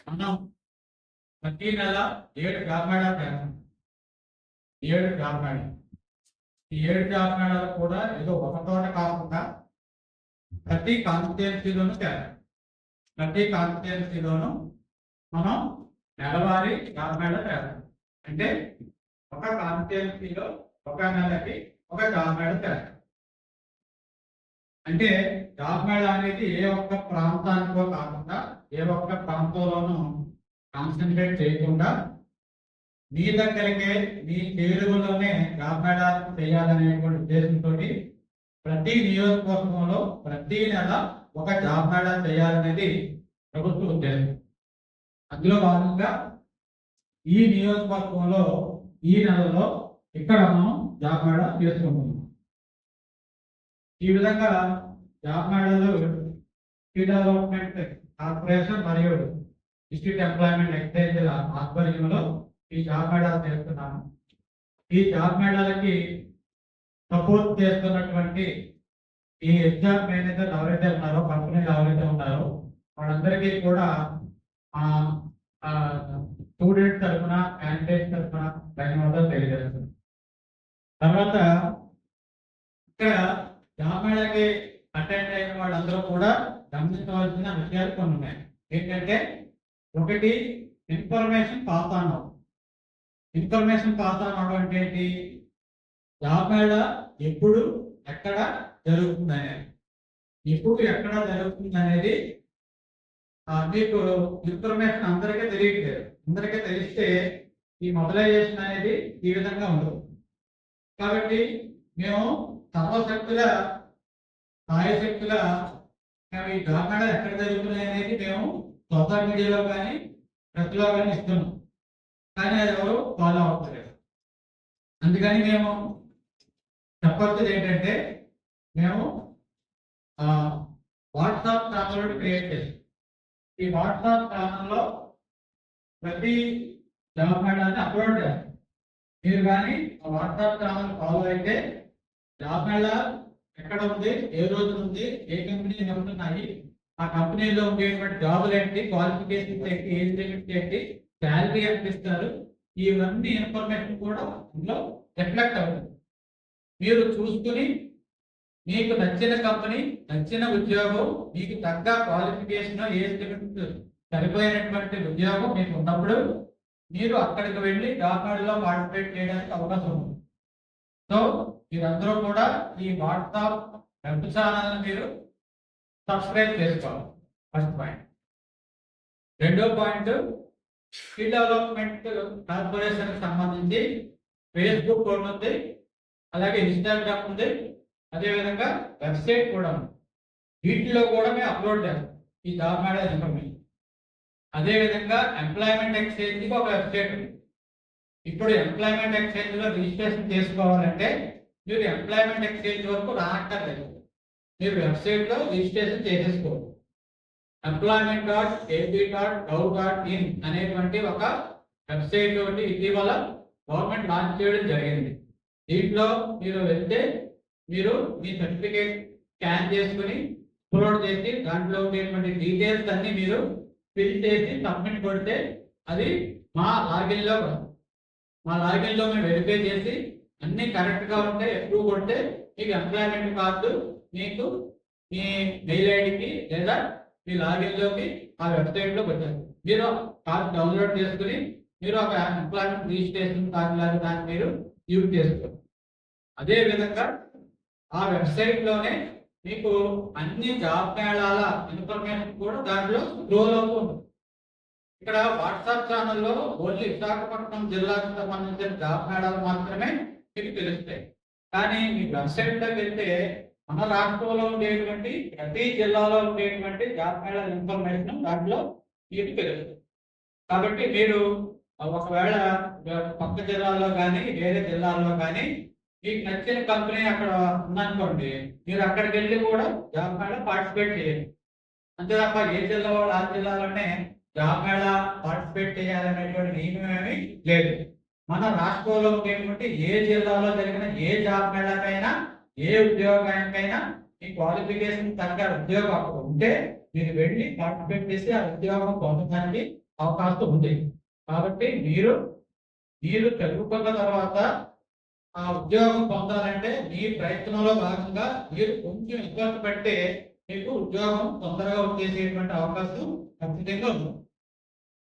మనం ప్రతి నెల 7 జాబ్ మేళాలు చేస్తాం. 7 జాబ్ మేళాలు. ఈ 7 జాబ్ మేళాలు కూడా ఏదో ఒక చోట కాకుండా ప్రతి కాన్స్టిట్యుయెన్సీలోనూ చేస్తాం. ప్రతి కాన్స్టిట్యుయెన్సీలోనూ మనం నెలవారీ జాబ్ మేళా చేస్తాం. అంటే ఒక కాన్స్టిట్యుయెన్సీలో ఒక నెలకి ఒక జాబ్ మేళా చేస్తాం. అంటే జాబ్ మేళా అనేది ఏ ఒక్క ప్రాంతానికో కాకుండా ఏ ఒక్క ప్రాంతంలోనూ కాన్సన్ట్రేట్ చేయకుండా మీ దగ్గరికే మీ చేరువలోనే జాబ్ మేళా చేయాలనేటువంటి ఉద్దేశంతో ప్రతి నియోజకవర్గంలో ప్రతి నెల ఒక జాబ్ మేళా చేయాలనేది ప్రభుత్వ ఉద్దేశం. అందులో భాగంగా ఈ నియోజకవర్గంలో ఈ నెలలో ఇక్కడ మనం జాబ్ మేళా చేసుకుంటున్నాం. ఈ విధంగా జాబ్ మేళాలు స్కిల్ డెవలప్మెంట్ కార్పొరేషన్ మరియు డిస్ట్రిక్ట్ ఎంప్లాయ్మెంట్ ఎక్స్చేంజ్ ఆధ్వర్యంలో ఈ జాబ్ మేళాలు చేస్తున్నాము. ఈ జాబ్ మేళాలకి సపోర్ట్ చేస్తున్నటువంటి ఈ ఎగ్జామ్ మేనేజర్ ఎవరైతే ఉన్నారో, కంపెనీలు ఎవరైతే ఉన్నారో వాళ్ళందరికీ కూడా స్టూడెంట్ తరఫున క్యాండిడేట్ తరఫున ధన్యవాదాలు తెలియజేస్తున్నాం. తర్వాత ఇక్కడ జాబ్ మేళాకి అటెండ్ అయిన వాళ్ళందరూ కూడా గమనించవలసిన విషయాలు కొన్ని ఉన్నాయి. ఏంటంటే ఒకటి, ఇన్ఫర్మేషన్ పాస్ ఆన్ అవ్వడం. ఇన్ఫర్మేషన్ పాస్ ఆన్ అవ్వడం అంటే ఏంటి? జాబ్ మేళా ఎప్పుడు ఎక్కడ జరుగుతుంది అనేది, ఎప్పుడు ఎక్కడ జరుగుతుంది అనేది మీకు ఇన్ఫర్మేషన్ అందరికీ తెలియట్లేదు. అందరికీ తెలిస్తే ఈ మొబిలైజేషన్ అనేది ఈ విధంగా ఉండదు. కాబట్టి మేము సర్వశక్తుల సాయశక్తుల ఈ జాబ్ మేళా ఎక్కడ జరుగుతున్నాయి అనేది మేము సోషల్ మీడియాలో కానీ ప్రతిలో కానీ ఇస్తున్నాం. కానీ అది ఎవరు ఫాలో అవుతలేదు. అందుకని మేము చెప్పొచ్చేది ఏంటంటే, మేము వాట్సాప్ ఛానల్ క్రియేట్ చేస్తాం. ఈ వాట్సాప్ ఛానల్లో ప్రతి జాబ్ మేళాని అప్లోడ్ చేస్తాం. మీరు కానీ ఆ వాట్సాప్ ఛానల్ ఫాలో అయితే జాబ్ మేళా ఎక్కడ ఉంది, ఏ రోజు ఉంది, ఏ కంపెనీలు ఉంటున్నాయి, ఆ కంపెనీలో ఉండేటువంటి జాబులు ఏంటి, క్వాలిఫికేషన్స్ ఏంటి, ఏజ్ లిమిట్ ఏంటి, శాలరీ ఎంత ఇస్తారు, ఇవన్నీ ఇన్ఫర్మేషన్ కూడా అందులో రిఫ్లెక్ట్ అవుతుంది. మీరు చూసుకుని మీకు నచ్చిన కంపెనీ, నచ్చిన ఉద్యోగం, మీకు తగ్గ క్వాలిఫికేషన్, ఏజ్ లిమిట్ సరిపోయినటువంటి ఉద్యోగం మీకు ఉన్నప్పుడు మీరు అక్కడికి వెళ్ళి జాబ్ మేళాలో పార్టిసిపేట్ చేయడానికి అవకాశం ఉంది. సో మీరందరూ కూడా ఈ వాట్సాప్ వెబ్ ఛానల్ని మీరు సబ్స్క్రైబ్ చేసుకోవాలి. First point. రెండో పాయింట్, స్కిల్ డెవలప్మెంట్ కార్పొరేషన్ సంబంధించి ఫేస్బుక్ ఉంది, అలాగే ఇన్స్టాగ్రామ్ ఉంది, అదేవిధంగా వెబ్సైట్ కూడా ఉంది. వీటిలో కూడా మేము అప్లోడ్ చేస్తాం ఈ జాబ్ మేళా ఇన్ఫర్మేషన్. అదేవిధంగా ఎంప్లాయ్మెంట్ ఎక్స్చేంజ్కి ఒక వెబ్సైట్ ఉంది. ఇప్పుడు ఎంప్లాయ్మెంట్ ఎక్స్చేంజ్లో రిజిస్ట్రేషన్ చేసుకోవాలంటే మీరు ఎంప్లాయ్మెంట్ ఎక్స్చేంజ్ వరకు రానక్కర్లేదు. మీరు వెబ్సైట్లో రిజిస్ట్రేషన్ చేసేసుకోవాలి. employment.ap.gov.in అనేటువంటి ఒక వెబ్సైట్ ఒకటి ఇటీవల గవర్నమెంట్ లాంచ్ చేయడం జరిగింది. దీంట్లో మీరు వెళ్తే మీరు మీ సర్టిఫికేట్ స్కాన్ చేసుకుని అప్లోడ్ చేసి దాంట్లో ఉండేటువంటి డీటెయిల్స్ అన్ని మీరు ఫిల్ చేసి సబ్మిట్ కొడితే అది మా లాగిన్లో మేము వెరిఫై చేసి అన్ని కరెక్ట్గా ఉంటే అప్రూవ్ కొడితే మీకు ఎంప్లాయ్మెంట్ కార్డు మీకు మీ మెయిల్ ఐడికి లేదా మీ లాగిన్లోకి ఆ వెబ్సైట్లోకి వచ్చారు. మీరు కార్డు డౌన్లోడ్ చేసుకుని మీరు ఒక ఎంప్లాయ్మెంట్ రిజిస్ట్రేషన్ కార్డు లాగా దాన్ని మీరు యూజ్ చేసుకోవాలి. అదేవిధంగా ఆ వెబ్సైట్లోనే మీకు అన్ని జాబ్ మేళాల ఇన్ఫర్మేషన్ కూడా దాంట్లో స్క్రోల్ అవుతూ ఉంటుంది. ఇక్కడ వాట్సాప్ ఛానల్లో ఓన్లీ విశాఖపట్నం జిల్లాకు సంబంధించిన జాబ్ మేళాలు మాత్రమే మీకు తెలుస్తాయి. కానీ మీ వెబ్సైట్లోకి వెళ్తే మన రాష్ట్రంలో ఉండేటువంటి ప్రతి జిల్లాలో ఉండేటువంటి జాబ్ మేళా ఇన్ఫర్మేషన్ దాంట్లో మీకు తెలుస్తుంది. కాబట్టి మీరు ఒకవేళ పక్క జిల్లాలో కానీ వేరే జిల్లాల్లో కానీ మీకు నచ్చిన కంపెనీ అక్కడ ఉందనుకోండి, మీరు అక్కడికి వెళ్ళి కూడా జాబ్ మేళా పార్టిసిపేట్ చేయాలి. అంతే తప్ప ఏ జిల్లా వాళ్ళు ఆ జిల్లాలోనే జాబ్ మేళా పార్టిసిపేట్ చేయాలనేటువంటి నియమం ఏమీ లేదు. మన రాష్ట్రంలో ఉండేటువంటి ఏ జిల్లాలో జరిగిన ఏ జాబ్ మేళాకైనా ఏ ఉద్యోగానికైనా మీ క్వాలిఫికేషన్ తగ్గ ఉద్యోగం అక్కడ ఉంటే మీరు వెళ్ళి పార్టిసిపేట్ చేసి ఆ ఉద్యోగం పొందడానికి అవకాశం ఉంది. కాబట్టి మీరు చదువుకున్న తర్వాత ఆ ఉద్యోగం పొందాలంటే మీ ప్రయత్నంలో భాగంగా మీరు కొంచెం ఎఫర్ట్ పెడితే మీకు ఉద్యోగం తొందరగా వచ్చేసేటువంటి అవకాశం ఖచ్చితంగా ఉంది.